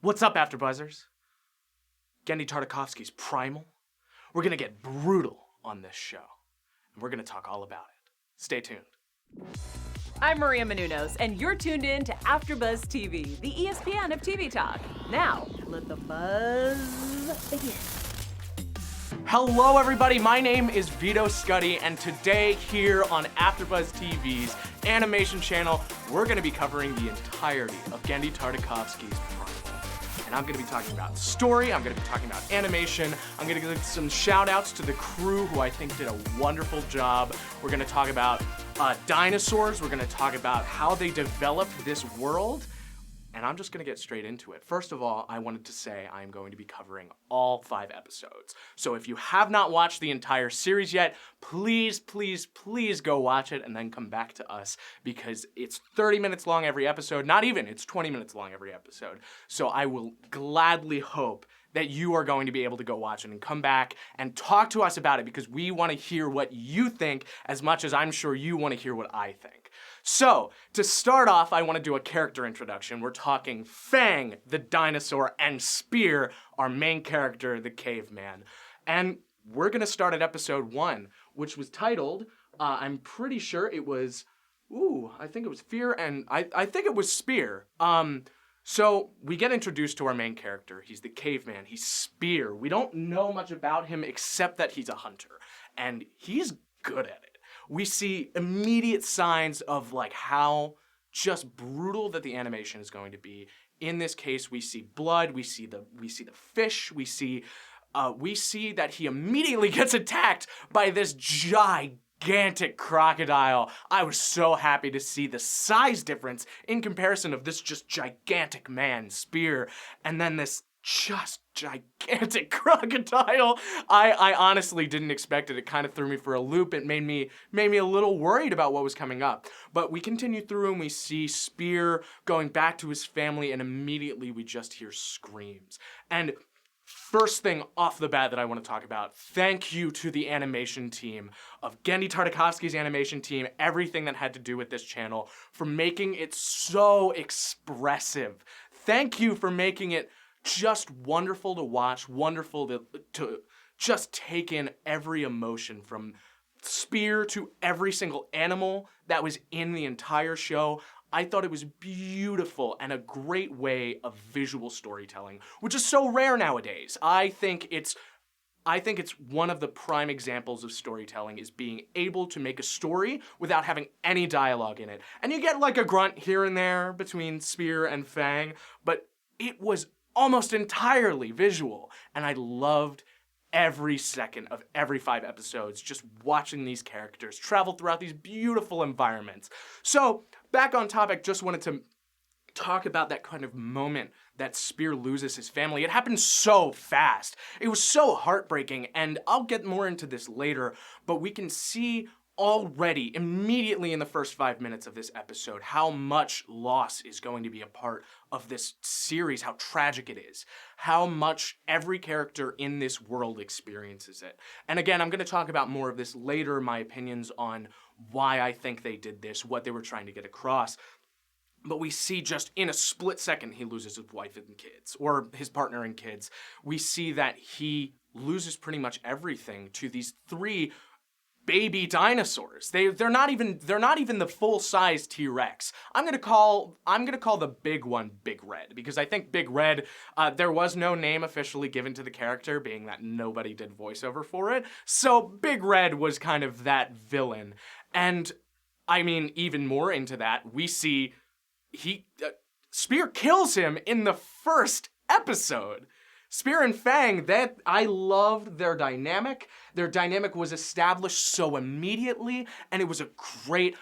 What's up, AfterBuzzers? Genndy Tartakovsky's Primal. We're gonna get brutal on this show, and we're gonna talk all about it. Stay tuned. I'm Maria Menounos, and you're tuned in to AfterBuzz TV, the ESPN of TV talk. Now, let the buzz begin. Hello, everybody. My name is Vito Scuddy, and today here on AfterBuzz TV's animation channel, we're gonna be covering the entirety of Genndy Tartakovsky's Primal. And I'm gonna be talking about story, I'm gonna be talking about animation, I'm gonna give some shout outs to the crew who I think did a wonderful job. We're gonna talk about dinosaurs, we're gonna talk about how they developed this world, and I'm just gonna get straight into it. First of all, I wanted to say I'm going to be covering all 5 episodes. So if you have not watched the entire series yet, please, please, please go watch it and then come back to us, because it's 30 minutes long every episode. Not even, it's 20 minutes long every episode. So I will gladly hope that you are going to be able to go watch it and come back and talk to us about it, because we want to hear what you think as much as I'm sure you want to hear what I think. So, to start off, I want to do a character introduction. We're talking Fang, the dinosaur, and Spear, our main character, the caveman. And we're going to start at episode 1, which was titled, I'm pretty sure it was, I think it was Fear and, I think it was Spear. So we get introduced to our main character. He's the caveman, he's Spear. We don't know much about him except that he's a hunter, and he's good at it. We see immediate signs of like how just brutal that the animation is going to be. In this case, we see blood, we see the fish, we see that he immediately gets attacked by this gigantic crocodile. I was so happy to see the size difference in comparison of this just gigantic man, Spear, and then this just gigantic crocodile. I honestly didn't expect it. It kind of threw me for a loop. It made me a little worried about what was coming up. But we continue through and we see Spear going back to his family, and immediately we just hear screams. And first thing off the bat that I want to talk about, thank you to the animation team of Genndy Tartakovsky's animation team, everything that had to do with this channel, for making it so expressive. Thank you for making it just wonderful to watch, wonderful to just take in every emotion, from Spear to every single animal that was in the entire show. I thought it was beautiful and a great way of visual storytelling, which is so rare nowadays. I think it's one of the prime examples of storytelling, is being able to make a story without having any dialogue in it. And you get like a grunt here and there between Spear and Fang, but it was almost entirely visual, and I loved every second of every 5 episodes, just watching these characters travel throughout these beautiful environments. So, back on topic, just wanted to talk about that kind of moment that Spear loses his family. It happened so fast. It was so heartbreaking, and I'll get more into this later, but we can see already, immediately in the first 5 minutes of this episode, how much loss is going to be a part of this series, how tragic it is, how much every character in this world experiences it. And again, I'm going to talk about more of this later, my opinions on why I think they did this, what they were trying to get across. But we see just in a split second, he loses his wife and kids, or his partner and kids. We see that he loses pretty much everything to these 3 baby dinosaurs. They're not even the full-size T-Rex. I'm gonna call the big one Big Red, because I think Big Red, there was no name officially given to the character, being that nobody did voiceover for it. So Big Red was kind of that villain. And I mean, even more into that, we see Spear kills him in the first episode. Spear and Fang, that I loved their dynamic. Their dynamic was established so immediately, and it was a great,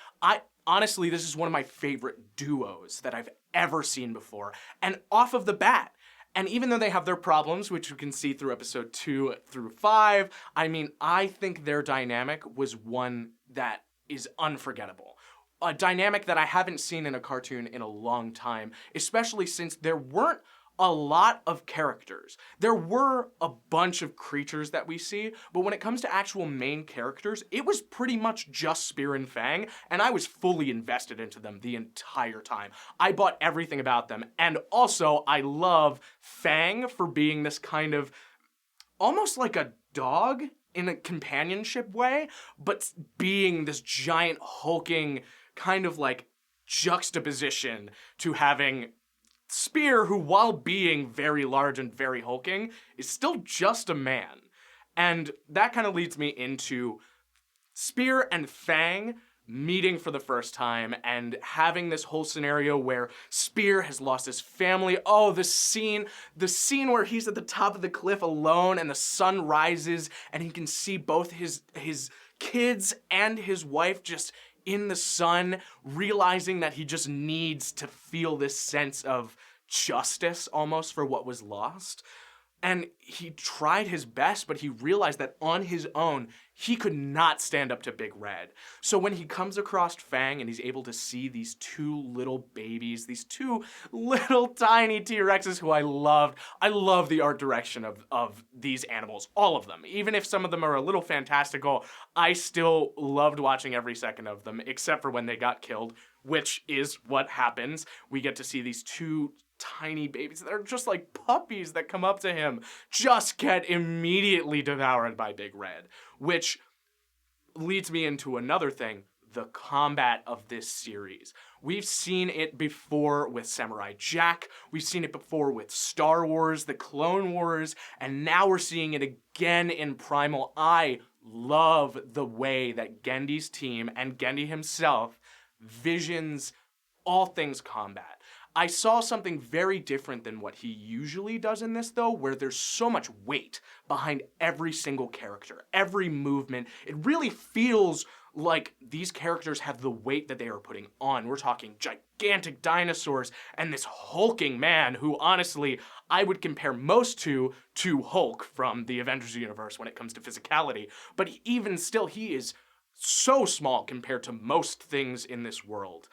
honestly, this is one of my favorite duos that I've ever seen before. And off of the bat, and even though they have their problems, which you can see through episode 2 through 5, I mean, I think their dynamic was one that is unforgettable. A dynamic that I haven't seen in a cartoon in a long time, especially since there weren't a lot of characters. There were a bunch of creatures that we see, but when it comes to actual main characters, it was pretty much just Spear and Fang, and I was fully invested into them the entire time. I bought everything about them, and also I love Fang for being this kind of almost like a dog in a companionship way, but being this giant hulking kind of like juxtaposition to having Spear, who while being very large and very hulking, is still just a man. And that kind of leads me into Spear and Fang meeting for the first time and having this whole scenario where Spear has lost his family. Oh, the scene where he's at the top of the cliff alone and the sun rises and he can see both his kids and his wife just in the sun, realizing that he just needs to feel this sense of justice almost for what was lost. And he tried his best, but he realized that on his own, he could not stand up to Big Red. So when he comes across Fang and he's able to see these two little babies, these two little tiny T-Rexes who I love the art direction of these animals, all of them. Even if some of them are a little fantastical, I still loved watching every second of them, except for when they got killed, which is what happens. We get to see these two tiny babies that are just like puppies that come up to him, just get immediately devoured by Big Red, which leads me into another thing, the combat of this series. We've seen it before with Samurai Jack, we've seen it before with Star Wars, the Clone Wars, and now we're seeing it again in Primal. I love the way that Genndy's team and Genndy himself visions all things combat. I saw something very different than what he usually does in this, though, where there's so much weight behind every single character, every movement. It really feels like these characters have the weight that they are putting on. We're talking gigantic dinosaurs and this hulking man who, honestly, I would compare most to Hulk from the Avengers universe when it comes to physicality. But even still, he is so small compared to most things in this world.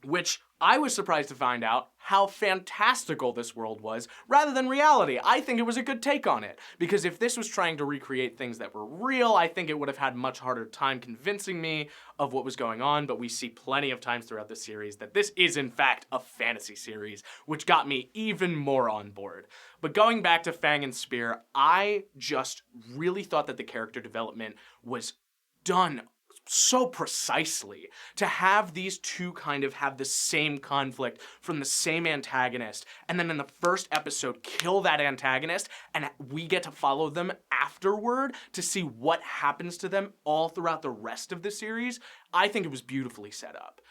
Which I was surprised to find out how fantastical this world was rather than reality. I think it was a good take on it, because if this was trying to recreate things that were real, I think it would have had much harder time convincing me of what was going on, but we see plenty of times throughout the series that this is in fact a fantasy series, which got me even more on board. But going back to Fang and Spear, I just really thought that the character development was done so precisely. To have these two kind of have the same conflict from the same antagonist, and then in the first episode kill that antagonist, and we get to follow them afterward to see what happens to them all throughout the rest of the series, I think it was beautifully set up.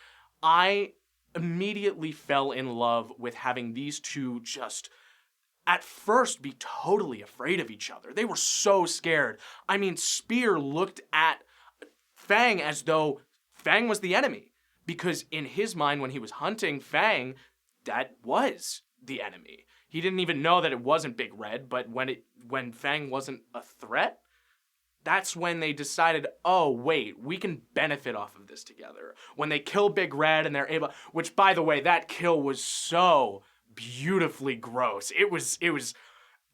I immediately fell in love with having these two just at first be totally afraid of each other. They were so scared. I mean, Spear looked at Fang as though Fang was the enemy, because in his mind when he was hunting Fang, that was the enemy. He didn't even know that it wasn't Big Red, but when Fang wasn't a threat, that's when they decided, oh wait, we can benefit off of this together. When they kill Big Red and they're able, which by the way, that kill was so beautifully gross. It was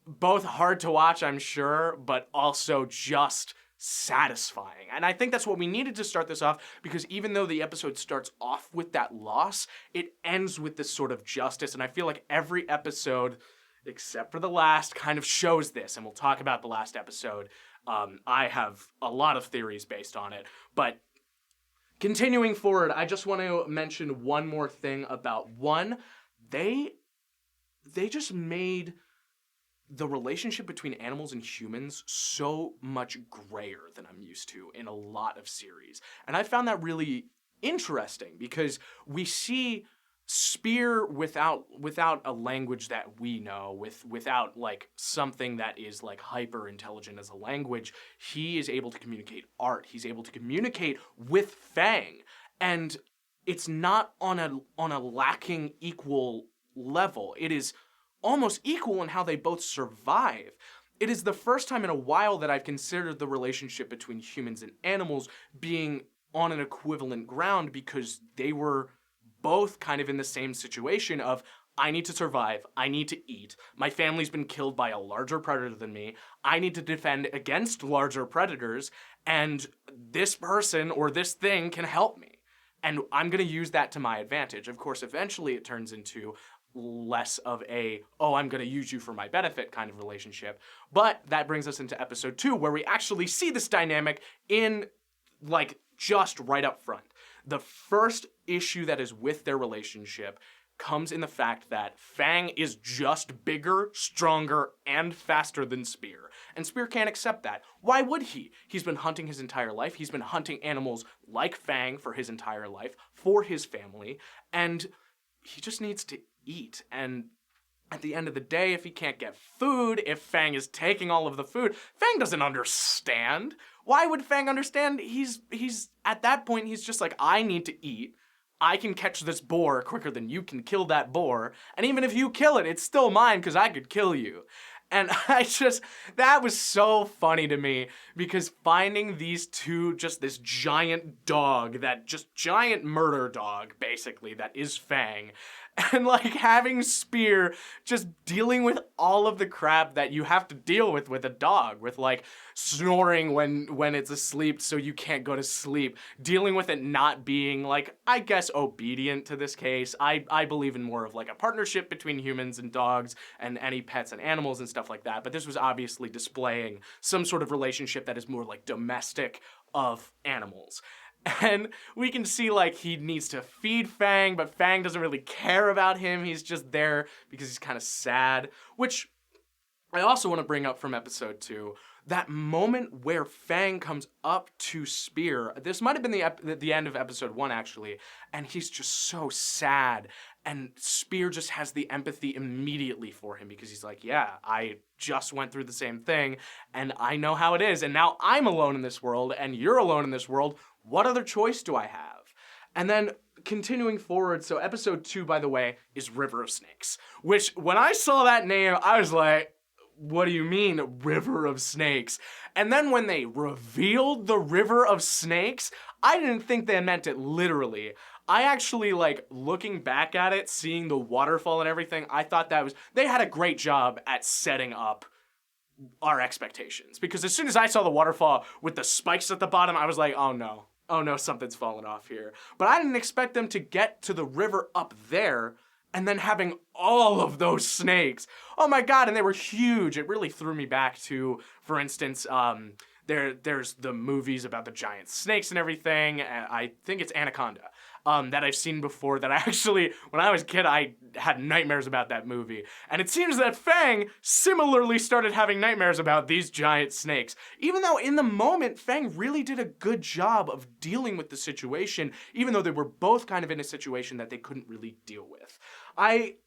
both hard to watch, I'm sure, but also just satisfying. And I think that's what we needed to start this off, because even though the episode starts off with that loss, it ends with this sort of justice. And I feel like every episode, except for the last, kind of shows this. And we'll talk about the last episode. I have a lot of theories based on it. But continuing forward, I just want to mention one more thing about one. They just made the relationship between animals and humans so much grayer than I'm used to in a lot of series. And I found that really interesting, because we see Spear without a language that we know, without like something that is like hyper intelligent as a language. He is able to communicate art. He's able to communicate with Fang, and it's not on a lacking equal level. It is almost equal in how they both survive. It is the first time in a while that I've considered the relationship between humans and animals being on an equivalent ground, because they were both kind of in the same situation of, I need to survive. I need to eat. My family's been killed by a larger predator than me. I need to defend against larger predators, and this person or this thing can help me. And I'm going to use that to my advantage. Of course, eventually it turns into less of a, oh, I'm going to use you for my benefit kind of relationship. But that brings us into episode 2, where we actually see this dynamic in, like, just right up front. The first issue that is with their relationship comes in the fact that Fang is just bigger, stronger, and faster than Spear. And Spear can't accept that. Why would he? He's been hunting his entire life. He's been hunting animals like Fang for his entire life, for his family, and he just needs to eat. And at the end of the day, if he can't get food, if Fang is taking all of the food, Fang doesn't understand. Why would Fang understand? He's at that point, he's just like, I need to eat. I can catch this boar quicker than you can kill that boar. And even if you kill it, it's still mine because I could kill you. And that was so funny to me, because finding these two, just this giant dog, that just giant murder dog, basically, that is Fang, and like having Spear just dealing with all of the crap that you have to deal with a dog, with like snoring when it's asleep so you can't go to sleep, dealing with it not being like, I guess, obedient to this case. I believe in more of like a partnership between humans and dogs and any pets and animals and stuff like that, but this was obviously displaying some sort of relationship that is more like domestic of animals. And we can see, like, he needs to feed Fang, but Fang doesn't really care about him. He's just there because he's kind of sad, which I also want to bring up from episode 2. That moment where Fang comes up to Spear, this might have been the end of episode 1, actually, and he's just so sad, and Spear just has the empathy immediately for him, because he's like, yeah, I just went through the same thing, and I know how it is, and now I'm alone in this world, and you're alone in this world. What other choice do I have? And then continuing forward, so episode 2, by the way, is River of Snakes, which when I saw that name, I was like, what do you mean, River of Snakes? And then when they revealed the River of Snakes, I didn't think they meant it literally. I actually, like, looking back at it, seeing the waterfall and everything, I thought they had a great job at setting up our expectations. Because as soon as I saw the waterfall with the spikes at the bottom, I was like, oh no, something's falling off here. But I didn't expect them to get to the river up there and then having all of those snakes. Oh my God, and they were huge. It really threw me back to, for instance, there's the movies about the giant snakes and everything. And I think it's Anaconda. That I've seen before, that I actually, when I was a kid, I had nightmares about that movie. And it seems that Fang similarly started having nightmares about these giant snakes. Even though in the moment, Fang really did a good job of dealing with the situation, even though they were both kind of in a situation that they couldn't really deal with. I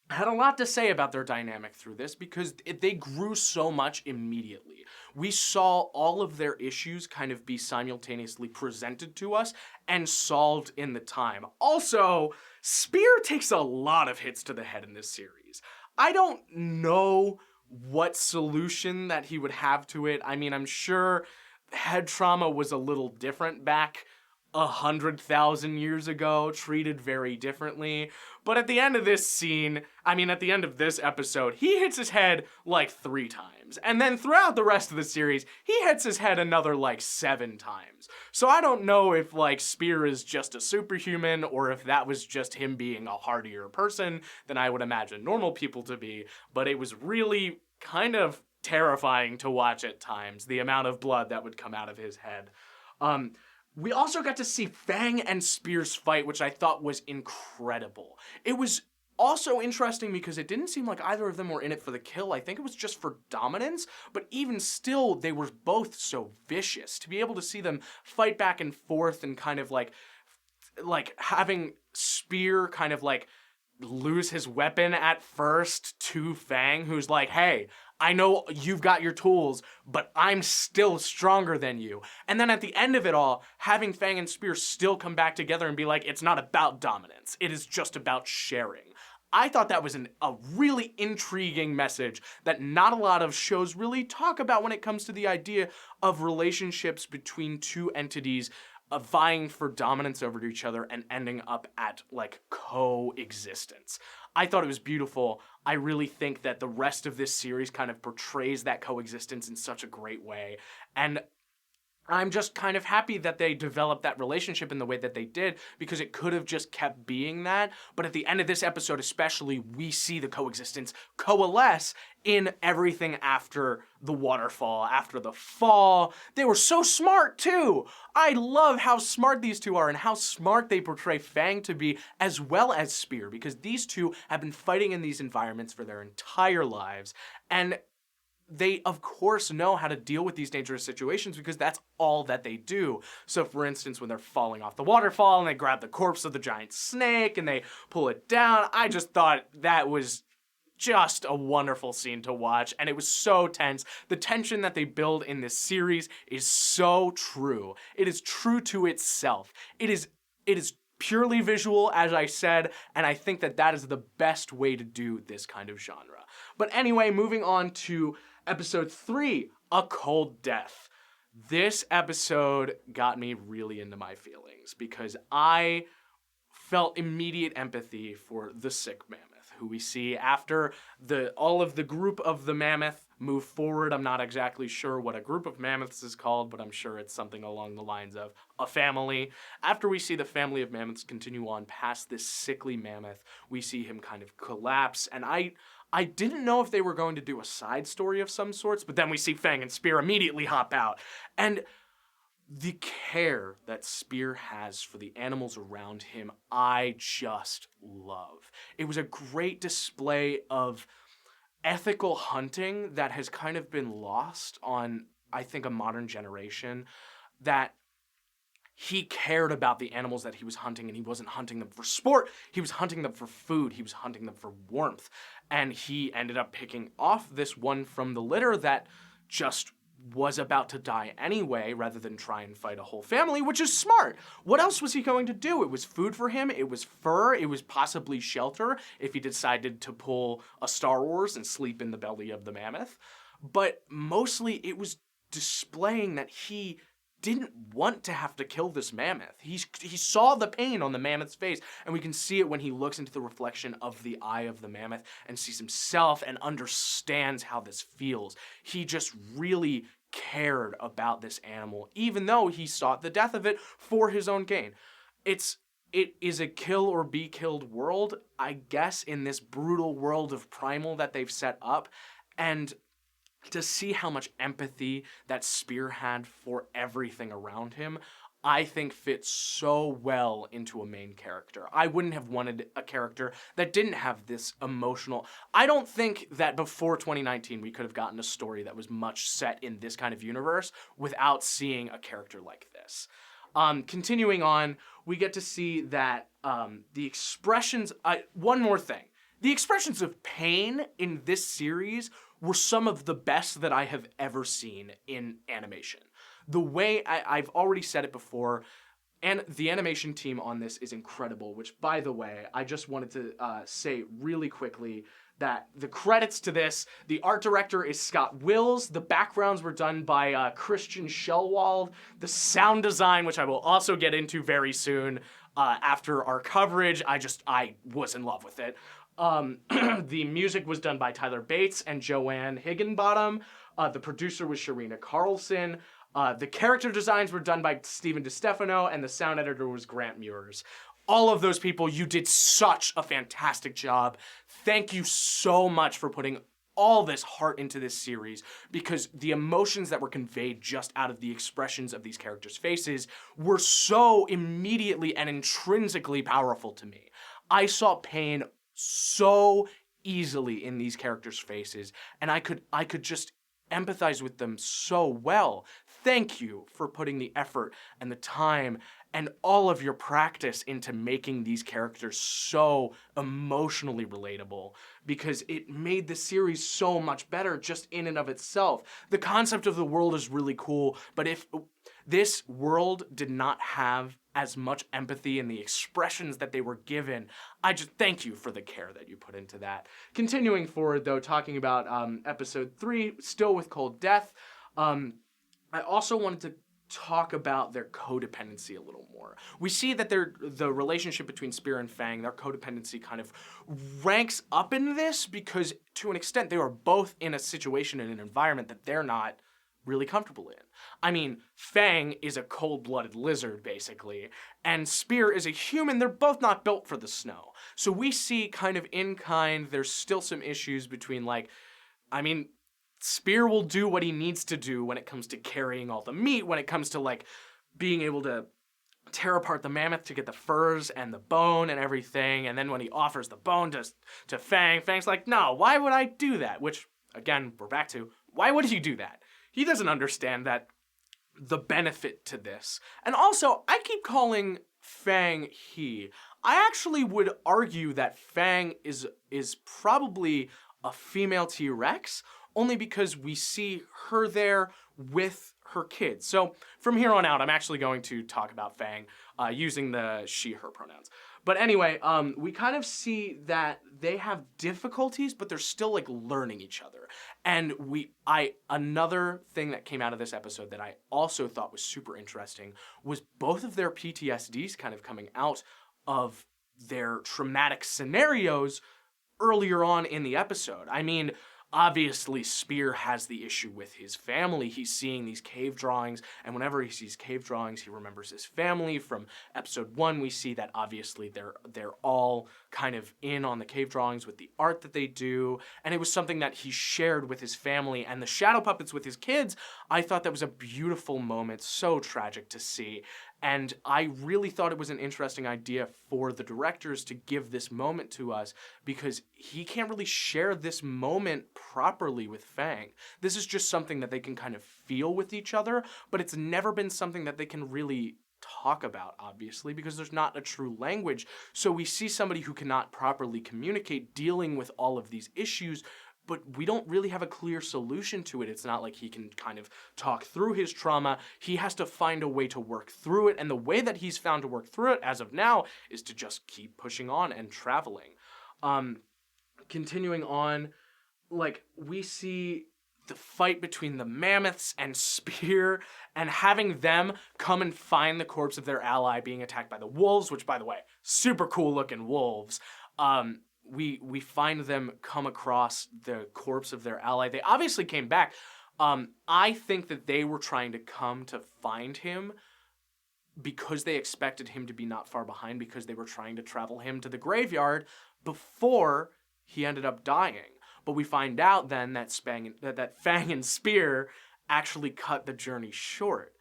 had a lot to say about their dynamic through this, because they grew so much immediately. We saw all of their issues kind of be simultaneously presented to us and solved in the time. Also, Spear takes a lot of hits to the head in this series. I don't know what solution that he would have to it. I mean, I'm sure head trauma was a little different back 100,000 years ago, treated very differently. But at the end of this scene, at the end of this episode, he hits his head like 3 times. And then throughout the rest of the series, he hits his head another like 7 times. So I don't know if like Spear is just a superhuman, or if that was just him being a hardier person than I would imagine normal people to be. But it was really kind of terrifying to watch at times, the amount of blood that would come out of his head. We also got to see Fang and Spear's fight, which I thought was incredible. It was also interesting because it didn't seem like either of them were in it for the kill. I think it was just for dominance, but even still, they were both so vicious. To be able to see them fight back and forth and kind of like having Spear kind of like lose his weapon at first to Fang, who's like, hey, I know you've got your tools, but I'm still stronger than you. And then at the end of it all, having Fang and Spear still come back together and be like, it's not about dominance. It is just about sharing. I thought that was a really intriguing message that not a lot of shows really talk about when it comes to the idea of relationships between two entities vying for dominance over each other and ending up at like coexistence. I thought it was beautiful. I really think that the rest of this series kind of portrays that coexistence in such a great way. And I'm just kind of happy that they developed that relationship in the way that they did, because it could have just kept being that. But at the end of this episode especially, we see the coexistence coalesce in everything after the waterfall, after the fall. They were so smart too. I love how smart these two are and how smart they portray Fang to be, as well as Spear, because these two have been fighting in these environments for their entire lives. And they, of course, know how to deal with these dangerous situations because that's all that they do. So, for instance, when they're falling off the waterfall and they grab the corpse of the giant snake and they pull it down, I just thought that was just a wonderful scene to watch, and it was so tense. The tension that they build in this series is so true. It is true to itself. It is purely visual, as I said, and I think that that is the best way to do this kind of genre. But anyway, moving on to episode 3, A Cold Death. This episode got me really into my feelings because I felt immediate empathy for the sick mammoth, who we see after all of the group of the mammoth move forward. I'm not exactly sure what a group of mammoths is called, but I'm sure it's something along the lines of a family. After we see the family of mammoths continue on past this sickly mammoth, we see him kind of collapse, and I didn't know if they were going to do a side story of some sorts, but then we see Fang and Spear immediately hop out. And the care that Spear has for the animals around him, I just love. It was a great display of ethical hunting that has kind of been lost on, I think, a modern generation, that he cared about the animals that he was hunting, and he wasn't hunting them for sport. He was hunting them for food. He was hunting them for warmth. And he ended up picking off this one from the litter that just was about to die anyway, rather than try and fight a whole family, which is smart. What else was he going to do? It was food for him. It was fur. It was possibly shelter if he decided to pull a Star Wars and sleep in the belly of the mammoth. But mostly it was displaying that he didn't want to have to kill this mammoth. He saw the pain on the mammoth's face, and we can see it when he looks into the reflection of the eye of the mammoth and sees himself and understands how this feels. He just really cared about this animal, even though he sought the death of it for his own gain. It is a kill or be killed world, I guess, in this brutal world of Primal that they've set up, and to see how much empathy that Spear had for everything around him, I think fits so well into a main character. I wouldn't have wanted a character that didn't have this emotional... I don't think that before 2019 we could have gotten a story that was much set in this kind of universe without seeing a character like this. Continuing on, we get to see that the expressions... one more thing. The expressions of pain in this series were some of the best that I have ever seen in animation. The way, I've already said it before, and the animation team on this is incredible, which, by the way, I just wanted to say really quickly that the credits to this, the art director is Scott Wills, the backgrounds were done by Christian Schellwald, the sound design, which I will also get into very soon after our coverage, I was in love with it. The music was done by Tyler Bates and Joanne Higginbottom. The producer was Sharina Carlson. The character designs were done by Steven DeStefano, and the sound editor was Grant Muirs. All of those people, you did such a fantastic job. Thank you so much for putting all this heart into this series, because the emotions that were conveyed just out of the expressions of these characters' faces were so immediately and intrinsically powerful to me. I saw pain so easily in these characters' faces, and I could just empathize with them so well. Thank you for putting the effort and the time and all of your practice into making these characters so emotionally relatable, because it made the series so much better just in and of itself. The concept of the world is really cool, but if this world did not have as much empathy in the expressions that they were given, I just thank you for the care that you put into that. Continuing forward, though, talking about episode 3, still with Cold Death, I also wanted to talk about their codependency a little more. We see that the relationship between Spear and Fang, their codependency kind of ranks up in this because to an extent they are both in a situation and an environment that they're not really comfortable in. I mean, Fang is a cold-blooded lizard, basically, and Spear is a human. They're both not built for the snow. So we see kind of in kind, there's still some issues between, like, I mean, Spear will do what he needs to do when it comes to carrying all the meat, when it comes to, like, being able to tear apart the mammoth to get the furs and the bone and everything, and then when he offers the bone to Fang, Fang's like, no, why would I do that? Which, again, we're back to, why would he do that? He doesn't understand that the benefit to this. And also, I keep calling Fang he. I actually would argue that Fang is probably a female T-Rex, only because we see her there with her kids. So from here on out, I'm actually going to talk about Fang using the she, her pronouns. But anyway, we kind of see that they have difficulties, but they're still like learning each other. And another thing that came out of this episode that I also thought was super interesting was both of their PTSDs kind of coming out of their traumatic scenarios earlier on in the episode. I mean, obviously, Spear has the issue with his family. He's seeing these cave drawings, and whenever he sees cave drawings, he remembers his family. From episode 1, we see that obviously they're all kind of in on the cave drawings with the art that they do, and it was something that he shared with his family. And the shadow puppets with his kids, I thought that was a beautiful moment, so tragic to see. And I really thought it was an interesting idea for the directors to give this moment to us because he can't really share this moment properly with Fang. This is just something that they can kind of feel with each other, but it's never been something that they can really talk about, obviously, because there's not a true language. So we see somebody who cannot properly communicate dealing with all of these issues, but we don't really have a clear solution to it. It's not like he can kind of talk through his trauma. He has to find a way to work through it, and the way that he's found to work through it as of now is to just keep pushing on and traveling. Continuing on, like, we see the fight between the mammoths and Spear, and having them come and find the corpse of their ally being attacked by the wolves, which, by the way, super cool looking wolves. We find them come across the corpse of their ally. They obviously came back. I think that they were trying to come to find him because they expected him to be not far behind, because they were trying to travel him to the graveyard before he ended up dying. But we find out then that Fang and Spear actually cut the journey short.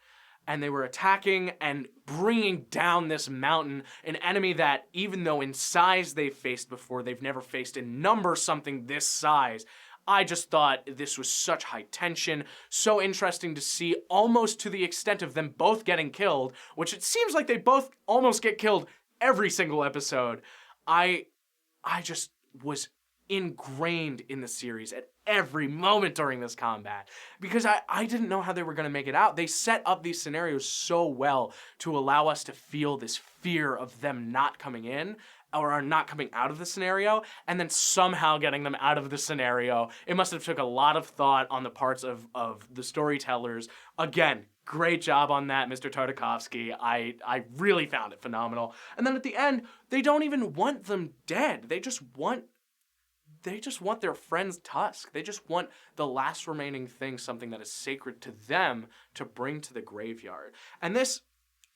And they were attacking and bringing down this mountain, an enemy that, even though in size they've faced before, they've never faced in number something this size. I just thought this was such high tension, so interesting to see, almost to the extent of them both getting killed, which it seems like they both almost get killed every single episode. I just was ingrained in the series at every moment during this combat because I didn't know how they were going to make it out. They set up these scenarios so well to allow us to feel this fear of them not coming in or not coming out of the scenario, and then somehow getting them out of the scenario. It must have took a lot of thought on the parts of the storytellers. Again, great job on that, Mr. Tartakovsky. I really found it phenomenal. And then at the end, they don't even want them dead. They just want their friend's tusk. They just want the last remaining thing, something that is sacred to them, to bring to the graveyard. And this,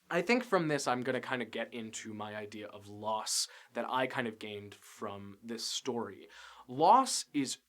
I think from this, I'm going to kind of get into my idea of loss that I kind of gained from this story. Loss is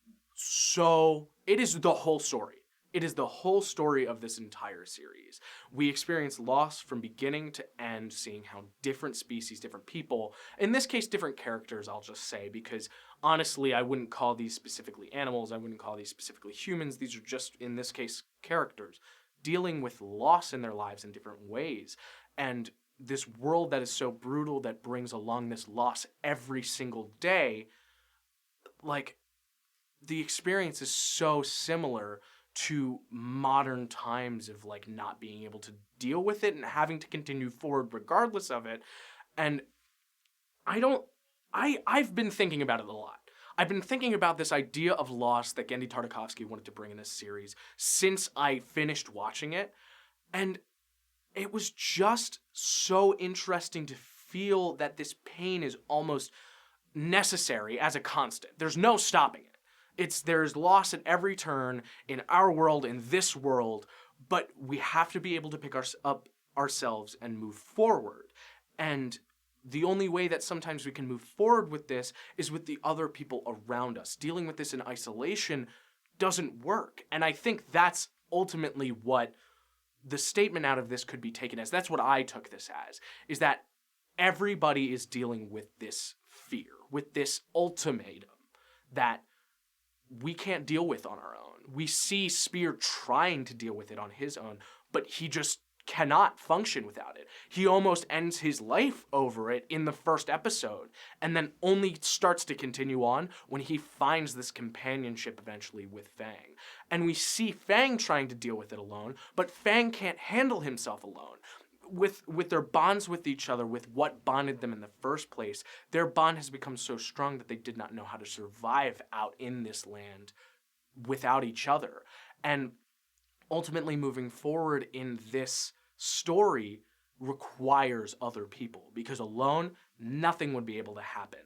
it is the whole story. It is the whole story of this entire series. We experience loss from beginning to end, seeing how different species, different people, in this case, different characters, I'll just say, because honestly, I wouldn't call these specifically animals. I wouldn't call these specifically humans. These are just, in this case, characters dealing with loss in their lives in different ways. And this world that is so brutal that brings along this loss every single day, like, the experience is so similar to modern times of like not being able to deal with it and having to continue forward regardless of it. And I've been thinking about it a lot. I've been thinking about this idea of loss that Genndy Tartakovsky wanted to bring in this series since I finished watching it. And it was just so interesting to feel that this pain is almost necessary as a constant. There's no stopping it. There's loss at every turn in our world, in this world, but we have to be able to pick up ourselves and move forward. And the only way that sometimes we can move forward with this is with the other people around us. Dealing with this in isolation doesn't work. And I think that's ultimately what the statement out of this could be taken as. That's what I took this as, is that everybody is dealing with this fear, with this ultimatum that we can't deal with on our own. We see Spear trying to deal with it on his own, but he just cannot function without it. He almost ends his life over it in the first episode, and then only starts to continue on when he finds this companionship eventually with Fang. And we see Fang trying to deal with it alone, but Fang can't handle himself alone. With their bonds with each other, with what bonded them in the first place, their bond has become so strong that they did not know how to survive out in this land without each other. And ultimately moving forward in this story requires other people, because alone, nothing would be able to happen.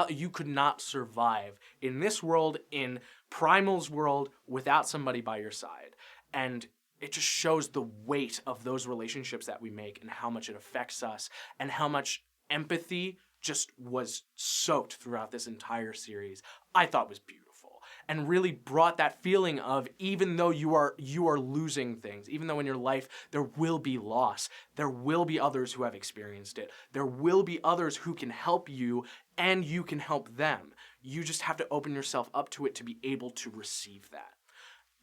You could not survive in this world, in Primal's world, without somebody by your side. And it just shows the weight of those relationships that we make and how much it affects us and how much empathy just was soaked throughout this entire series. I thought was beautiful and really brought that feeling of, even though you are losing things, even though in your life there will be loss, there will be others who have experienced it. There will be others who can help you and you can help them. You just have to open yourself up to it to be able to receive that.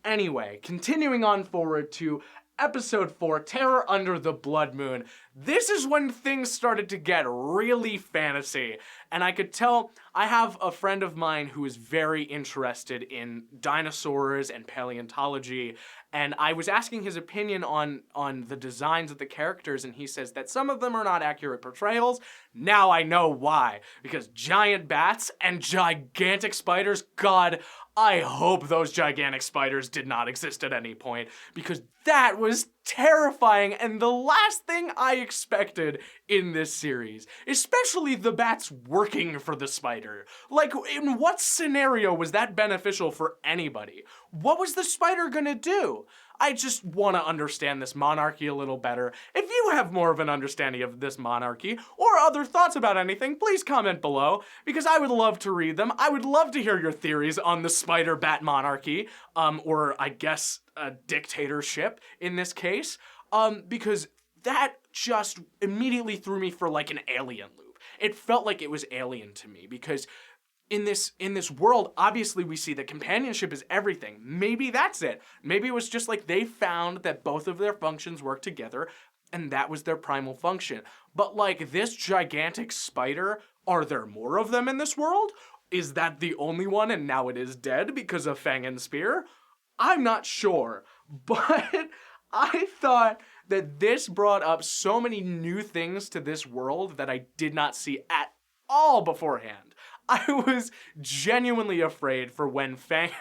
Anyway, continuing on forward to Episode 4, Terror Under the Blood Moon. This is when things started to get really fantasy. And I could tell, I have a friend of mine who is very interested in dinosaurs and paleontology. And I was asking his opinion on the designs of the characters, and he says that some of them are not accurate portrayals. Now I know why. Because giant bats and gigantic spiders, God, I hope those gigantic spiders did not exist at any point, because that was terrifying and the last thing I expected in this series. Especially the bats working for the spider. Like, in what scenario was that beneficial for anybody? What was the spider gonna do? I just want to understand this monarchy a little better. If you have more of an understanding of this monarchy or other thoughts about anything, please comment below, because I would love to read them. I would love to hear your theories on the spider bat monarchy, or I guess a dictatorship in this case, because that just immediately threw me for like an alien loop. It felt like it was alien to me, because in this world, obviously we see that companionship is everything. Maybe that's it. Maybe it was just like they found that both of their functions work together and that was their primal function. But like this gigantic spider, are there more of them in this world? Is that the only one and now it is dead because of Fang and Spear? I'm not sure, but I thought that this brought up so many new things to this world that I did not see at all beforehand. I was genuinely afraid for when Fang,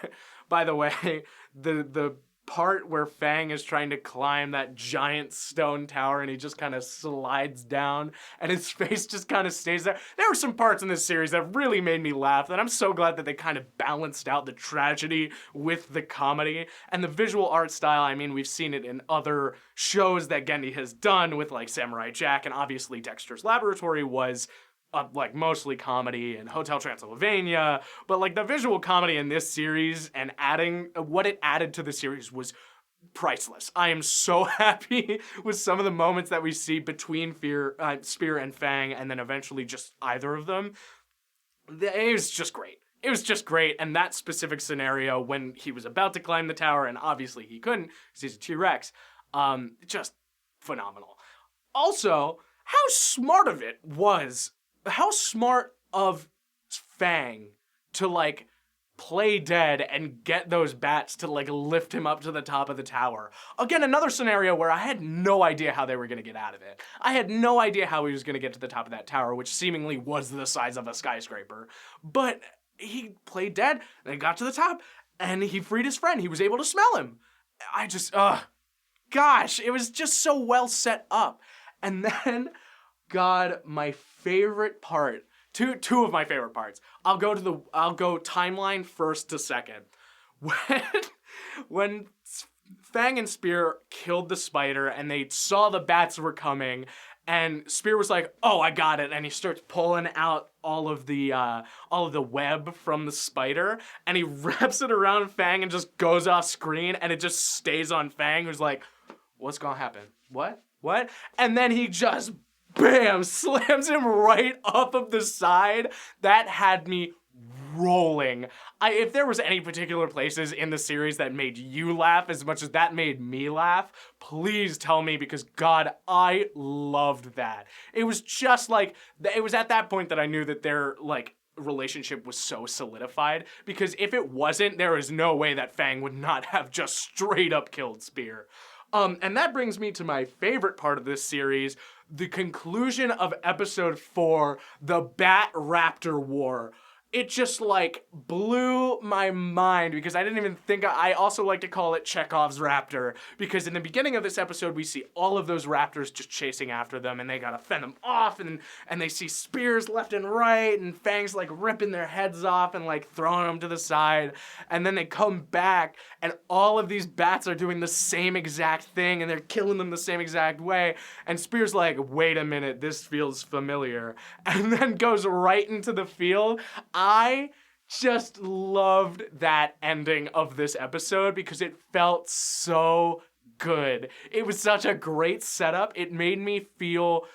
by the way, the part where Fang is trying to climb that giant stone tower and he just kind of slides down and his face just kind of stays there. There were some parts in this series that really made me laugh, and I'm so glad that they kind of balanced out the tragedy with the comedy. And the visual art style, I mean, we've seen it in other shows that Genndy has done with like Samurai Jack, and obviously Dexter's Laboratory was like mostly comedy, and Hotel Transylvania, but like the visual comedy in this series and adding what it added to the series was priceless. I am so happy with some of the moments that we see between Spear and Fang, and then eventually just either of them. It was just great. It was just great, and that specific scenario when he was about to climb the tower, and obviously he couldn't because he's a T-Rex, just phenomenal. Also, how smart of Fang to like play dead and get those bats to like lift him up to the top of the tower. Again, another scenario where I had no idea how they were gonna get out of it. I had no idea how he was gonna get to the top of that tower, which seemingly was the size of a skyscraper. But he played dead and got to the top and he freed his friend. He was able to smell him. gosh, it was just so well set up. And then, God, my favorite part, two of my favorite parts. I'll go timeline first to second. When Fang and Spear killed the spider and they saw the bats were coming, and Spear was like, "Oh, I got it," and he starts pulling out all of the web from the spider, and he wraps it around Fang and just goes off screen, and it just stays on Fang, who's like, "What's gonna happen? What? And then he just, bam, slams him right off of the side. That had me rolling. If there was any particular places in the series that made you laugh as much as that made me laugh, please tell me, because God, I loved that. It was just like, it was at that point that I knew that their like relationship was so solidified, because if it wasn't, there is no way that Fang would not have just straight up killed Spear. And that brings me to my favorite part of this series, the conclusion of episode 4, the Bat Raptor War. It just like blew my mind, because I didn't even think, I also like to call it Chekhov's raptor, because in the beginning of this episode we see all of those raptors just chasing after them, and they gotta fend them off, and they see spears left and right, and Fang's like ripping their heads off and like throwing them to the side, and then they come back and all of these bats are doing the same exact thing and they're killing them the same exact way, and Spear's like, "Wait a minute, this feels familiar," and then goes right into the field. I just loved that ending of this episode because it felt so good. It was such a great setup. It made me feel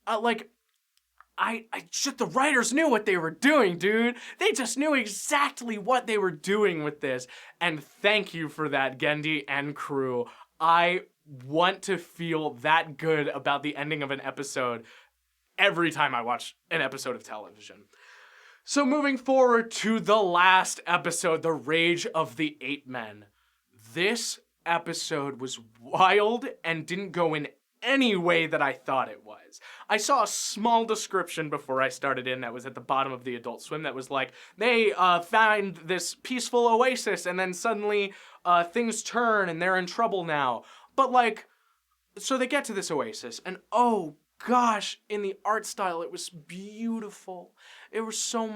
like the writers knew what they were doing, dude. They just knew exactly what they were doing with this. And thank you for that, Genndy and crew. I want to feel that good about the ending of an episode every time I watch an episode of television. So moving forward to the last episode, The Rage of the Ape Men. This episode was wild and didn't go in any way that I thought it was. I saw a small description before I started in that was at the bottom of the Adult Swim that was like, they find this peaceful oasis and then suddenly things turn and they're in trouble now. But like, so they get to this oasis and oh gosh, in the art style, it was beautiful. It was so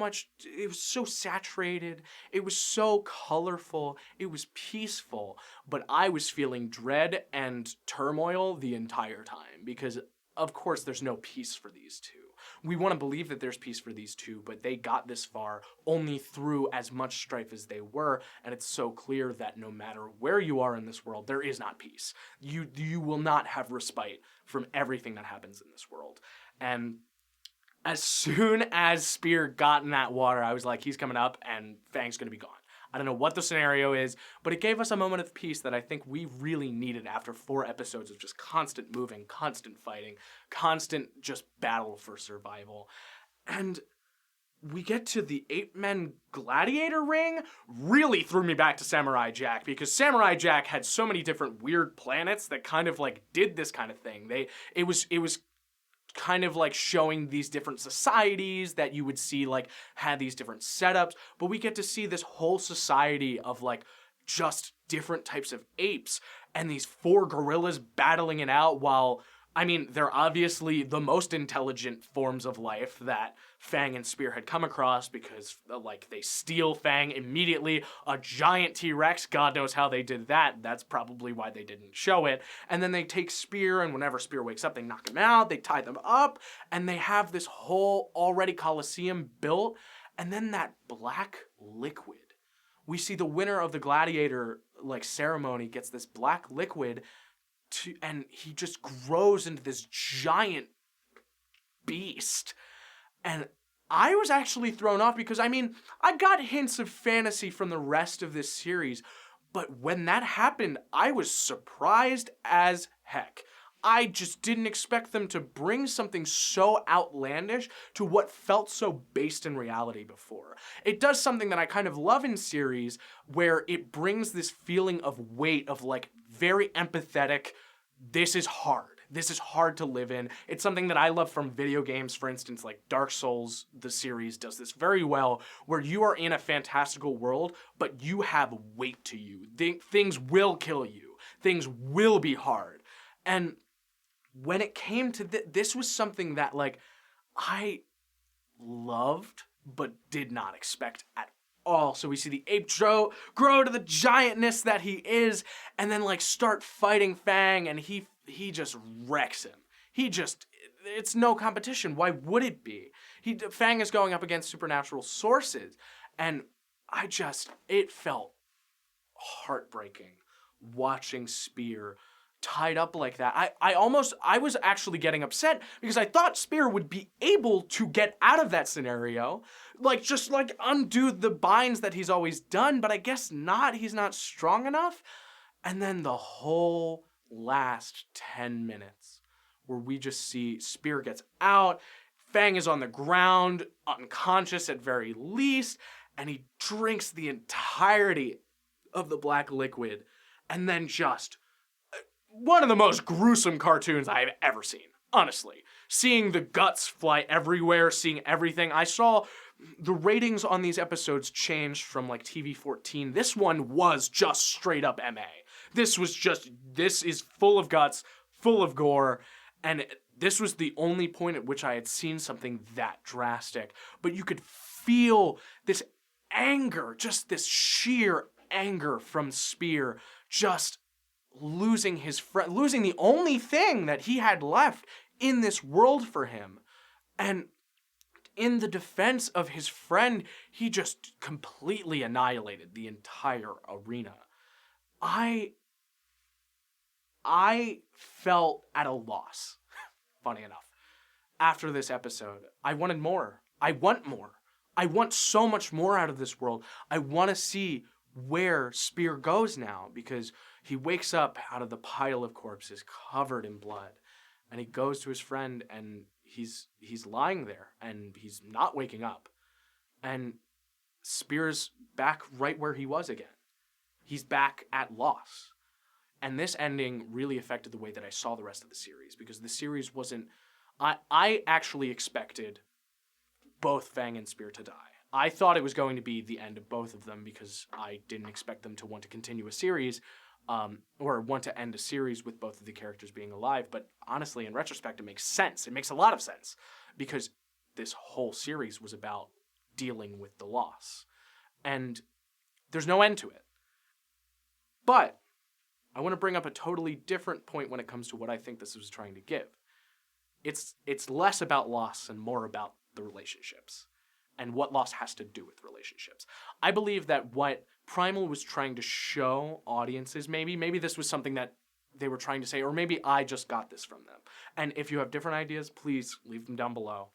saturated. It was so colorful. It was peaceful. But I was feeling dread and turmoil the entire time because, of course, there's no peace for these two. We want to believe that there's peace for these two, but they got this far only through as much strife as they were, and it's so clear that no matter where you are in this world, there is not peace. You will not have respite from everything that happens in this world. And as soon as Spear got in that water, I was like, he's coming up and Fang's gonna be gone. I don't know what the scenario is, but it gave us a moment of peace that I think we really needed after 4 episodes of just constant moving, constant fighting, constant just battle for survival. And we get to the Ape Men Gladiator ring, really threw me back to Samurai Jack, because Samurai Jack had so many different weird planets that kind of like did this kind of thing. It was kind of like showing these different societies that you would see like had these different setups, but we get to see this whole society of like just different types of apes and these 4 gorillas battling it out while, I mean, they're obviously the most intelligent forms of life that Fang and Spear had come across because, like, they steal Fang immediately. A giant T-Rex, God knows how they did that. That's probably why they didn't show it. And then they take Spear, and whenever Spear wakes up, they knock him out, they tie them up, and they have this whole already Coliseum built. And then that black liquid. We see the winner of the Gladiator, like, ceremony gets this black liquid and he just grows into this giant beast. And I was actually thrown off because, I mean, I got hints of fantasy from the rest of this series, but when that happened, I was surprised as heck. I just didn't expect them to bring something so outlandish to what felt so based in reality before. It does something that I kind of love in series where it brings this feeling of weight of like very empathetic, this is hard. This is hard to live in. It's something that I love from video games, for instance, like Dark Souls, the series does this very well, where you are in a fantastical world, but you have weight to you. Things will kill you. things will be hard. And when it came to this was something that, like, I loved but did not expect at all. So we see the ape grow to the giantness that he is, and then, like, start fighting Fang, and he just wrecks him. It's no competition. Why would it be? Fang is going up against supernatural sources, and it felt heartbreaking watching Spear tied up like that. I was actually getting upset because I thought Spear would be able to get out of that scenario, just undo the binds that he's always done, but I guess not. He's not strong enough. And then the whole last 10 minutes where we just see Spear gets out, Fang is on the ground, unconscious at very least, and he drinks the entirety of the black liquid, and then just one of the most gruesome cartoons I have ever seen, honestly. Seeing the guts fly everywhere, seeing everything. I saw the ratings on these episodes changed from like TV 14. This one was just straight up MA. This is full of guts, full of gore, and this was the only point at which I had seen something that drastic. But you could feel this anger, just this sheer anger from Spear, just losing his friend, losing the only thing that he had left in this world for him. And in the defense of his friend, he just completely annihilated the entire arena. I felt at a loss, funny enough. After this episode, I wanted more. I want more. I want so much more out of this world. I want to see where Spear goes now, because he wakes up out of the pile of corpses covered in blood, and he goes to his friend, and he's lying there, and he's not waking up. And Spear's back right where he was again. He's back at loss. And this ending really affected the way that I saw the rest of the series, because the series wasn't... I actually expected both Fang and Spear to die. I thought it was going to be the end of both of them, because I didn't expect them to want to continue a series, or want to end a series with both of the characters being alive. But honestly, in retrospect, it makes sense. It makes a lot of sense, because this whole series was about dealing with the loss. And there's no end to it. But I want to bring up a totally different point when it comes to what I think this was trying to give. It's less about loss and more about the relationships, and what loss has to do with relationships. I believe that what Primal was trying to show audiences, maybe this was something that they were trying to say, or maybe I just got this from them. And if you have different ideas, please leave them down below.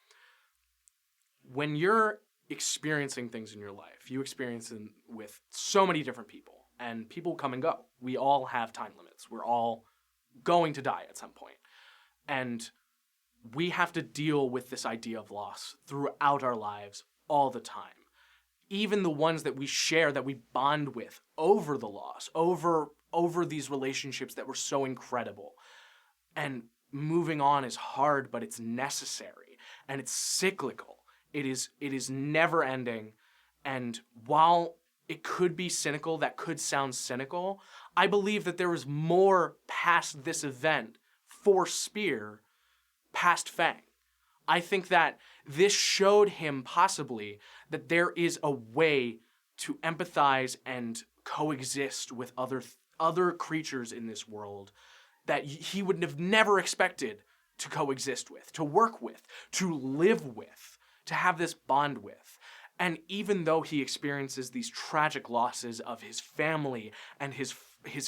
When you're experiencing things in your life, you experience them with so many different people, and people come and go. We all have time limits. We're all going to die at some point. And we have to deal with this idea of loss throughout our lives all the time. Even the ones that we share, that we bond with over the loss, over these relationships that were so incredible. And moving on is hard, but it's necessary, and it's cyclical. It is never ending. And while it could be cynical, that could sound cynical, I believe that there is more past this event for Spear, past Fang. I think that this showed him possibly that there is a way to empathize and coexist with other creatures in this world that he would have never expected to coexist with, to work with, to live with, to have this bond with. And even though he experiences these tragic losses of his family and his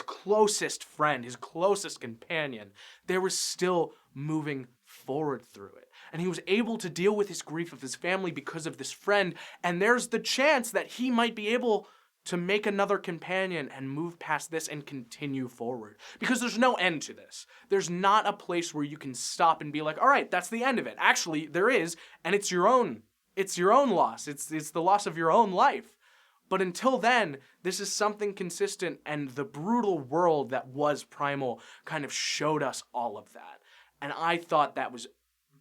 closest friend, his closest companion, there was still moving forward through it. And he was able to deal with his grief of his family because of this friend, and there's the chance that he might be able to make another companion and move past this and continue forward. Because there's no end to this. There's not a place where you can stop and be like, all right, that's the end of it. Actually, there is, and it's your own loss. It's the loss of your own life. But until then, this is something consistent, and the brutal world that was Primal kind of showed us all of that. And I thought that was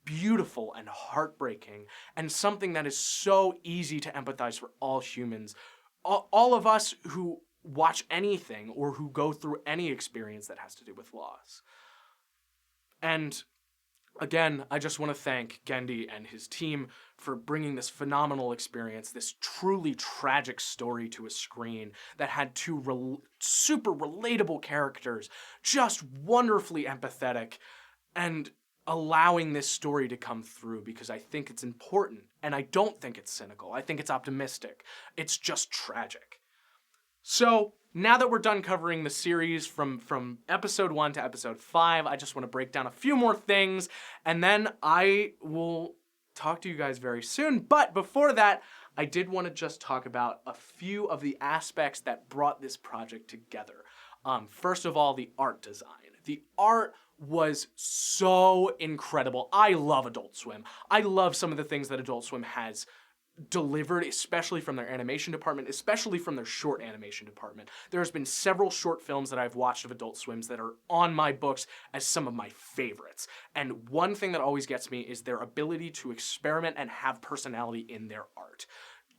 beautiful and heartbreaking, and something that is so easy to empathize for all humans. All of us who watch anything or who go through any experience that has to do with loss. And again, I just want to thank Genndy and his team for bringing this phenomenal experience, this truly tragic story to a screen that had two super relatable characters, just wonderfully empathetic, and allowing this story to come through, because I think it's important, and I don't think it's cynical. I think it's optimistic. It's just tragic. So now that we're done covering the series from episode 1 to episode 5, I just want to break down a few more things, and then I will talk to you guys very soon. But before that, I did want to just talk about a few of the aspects that brought this project together. First of all, the art design. The art was so incredible. I love Adult Swim. I love some of the things that Adult Swim has delivered, especially from their animation department, especially from their short animation department. There's been several short films that I've watched of Adult Swims that are on my books as some of my favorites. And one thing that always gets me is their ability to experiment and have personality in their art.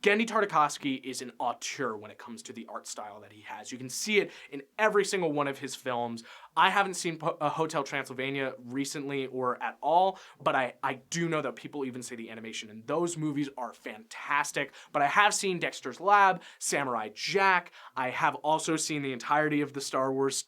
Genndy Tartakovsky is an auteur when it comes to the art style that he has. You can see it in every single one of his films. I haven't seen Hotel Transylvania recently or at all, but I do know that people even say the animation in those movies are fantastic. But I have seen Dexter's Lab, Samurai Jack. I have also seen the entirety of the Star Wars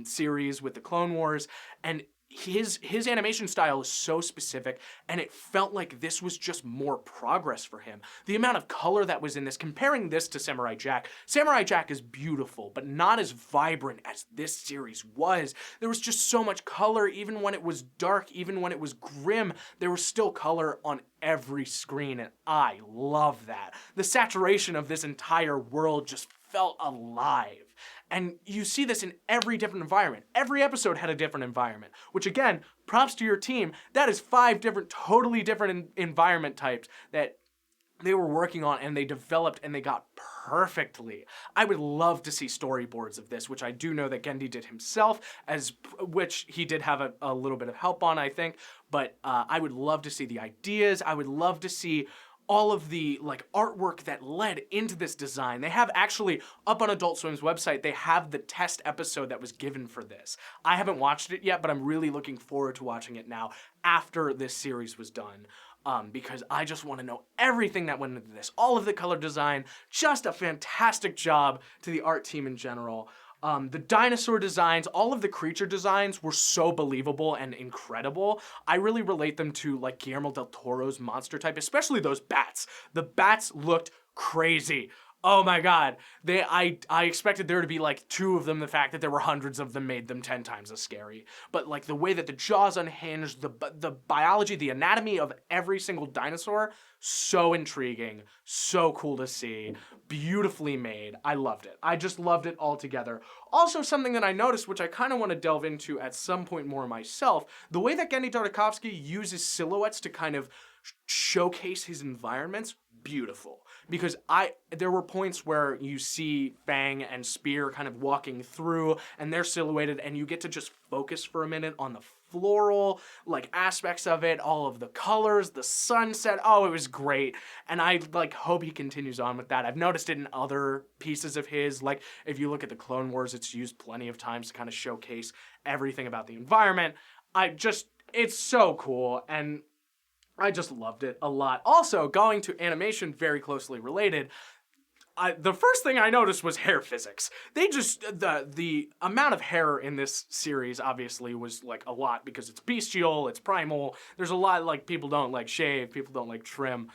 series with the Clone Wars, and his animation style is so specific, and it felt like this was just more progress for him. The amount of color that was in this, comparing this to Samurai Jack is beautiful, but not as vibrant as this series was. There was just so much color, even when it was dark, even when it was grim, there was still color on every screen, and I love that. The saturation of this entire world just felt alive. And you see this in every different environment. Every episode had a different environment, which again, props to your team. That is 5 different, totally different environment types that they were working on, and they developed, and they got perfectly. I would love to see storyboards of this, which I do know that Genndy did himself, which he did have a little bit of help on, I think. But I would love to see the ideas. I would love to see all of the artwork that led into this design. They have actually, up on Adult Swim's website, they have the test episode that was given for this. I haven't watched it yet, but I'm really looking forward to watching it now after this series was done. Because I just want to know everything that went into this. All of the color design, just a fantastic job to the art team in general. The dinosaur designs, all of the creature designs were so believable and incredible. I really relate them to Guillermo del Toro's monster type, especially those bats. The bats looked crazy. Oh my god. I expected there to be 2 of them. The fact that there were hundreds of them made them 10 times as scary. But the way that the jaws unhinged, the biology, the anatomy of every single dinosaur, so intriguing, so cool to see, beautifully made. I loved it. I just loved it altogether. Also, something that I noticed, which I kind of want to delve into at some point more myself, the way that Genndy Tartakovsky uses silhouettes to kind of showcase his environments, beautiful. Because there were points where you see Fang and Spear kind of walking through, and they're silhouetted, and you get to just focus for a minute on the floral aspects of it, all of the colors, the sunset. Oh, it was great. And I hope he continues on with that. I've noticed it in other pieces of his. If you look at the Clone Wars, it's used plenty of times to kind of showcase everything about the environment. It's so cool, and I just loved it a lot. Also, going to animation, very closely related, the first thing I noticed was hair physics. They just, the amount of hair in this series obviously was a lot, because it's bestial, it's primal, there's a lot, people don't shave, people don't trim.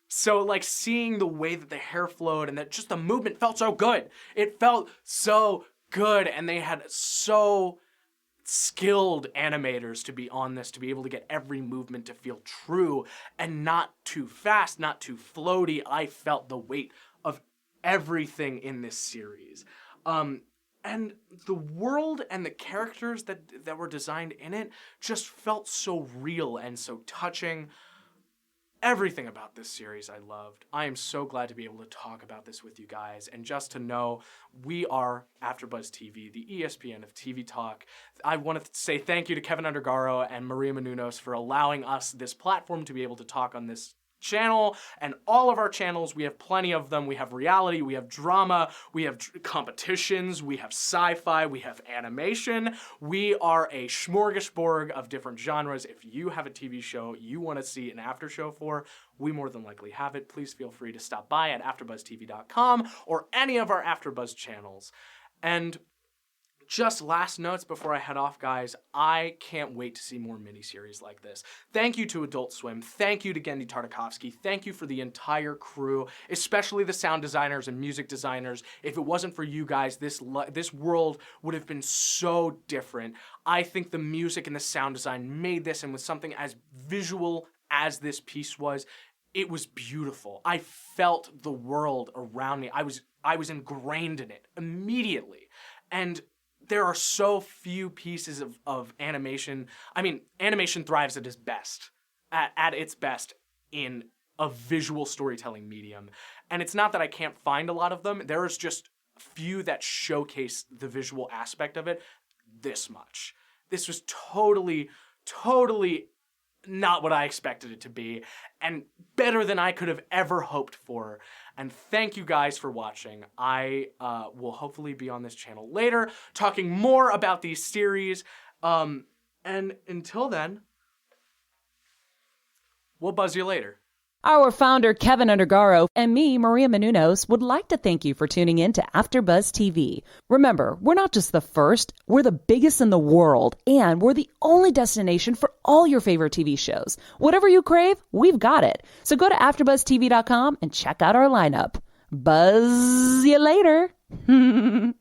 So seeing the way that the hair flowed and that just the movement felt so good. It felt so good, and they had so skilled animators to be on this, to be able to get every movement to feel true and not too fast, not too floaty. I felt the weight of everything in this series. And the world and the characters that were designed in it just felt so real and so touching. Everything about this series I loved. I am so glad to be able to talk about this with you guys, and just to know we are AfterBuzz TV, the ESPN of TV talk. I want to say thank you to Keven Undergaro and Maria Menounos for allowing us this platform to be able to talk on this channel and all of our channels. We have plenty of them. We have reality, we have drama, we have competitions, we have sci-fi, we have animation. We are a smorgasbord of different genres. If you have a TV show you want to see an after show for, we more than likely have it. Please feel free to stop by at AfterBuzzTV.com or any of our AfterBuzz channels. And just last notes before I head off, guys, I can't wait to see more miniseries like this. Thank you to Adult Swim. Thank you to Genndy Tartakovsky. Thank you for the entire crew, especially the sound designers and music designers. If it wasn't for you guys, this world would have been so different. I think the music and the sound design made this, and with something as visual as this piece was, it was beautiful. I felt the world around me. I was ingrained in it immediately. And there are so few pieces of animation. I mean, animation thrives at its best, at its best in a visual storytelling medium. And it's not that I can't find a lot of them. There is just few that showcase the visual aspect of it this much. This was totally not what I expected it to be, and better than I could have ever hoped for. And thank you guys for watching. I will hopefully be on this channel later, talking more about these series. And until then, we'll buzz you later. Our founder, Keven Undergaro, and me, Maria Menounos, would like to thank you for tuning in to AfterBuzz TV. Remember, we're not just the first, we're the biggest in the world, and we're the only destination for all your favorite TV shows. Whatever you crave, we've got it. So go to AfterBuzzTV.com and check out our lineup. Buzz you later. The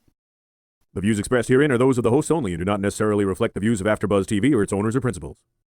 views expressed herein are those of the hosts only and do not necessarily reflect the views of AfterBuzz TV or its owners or principals.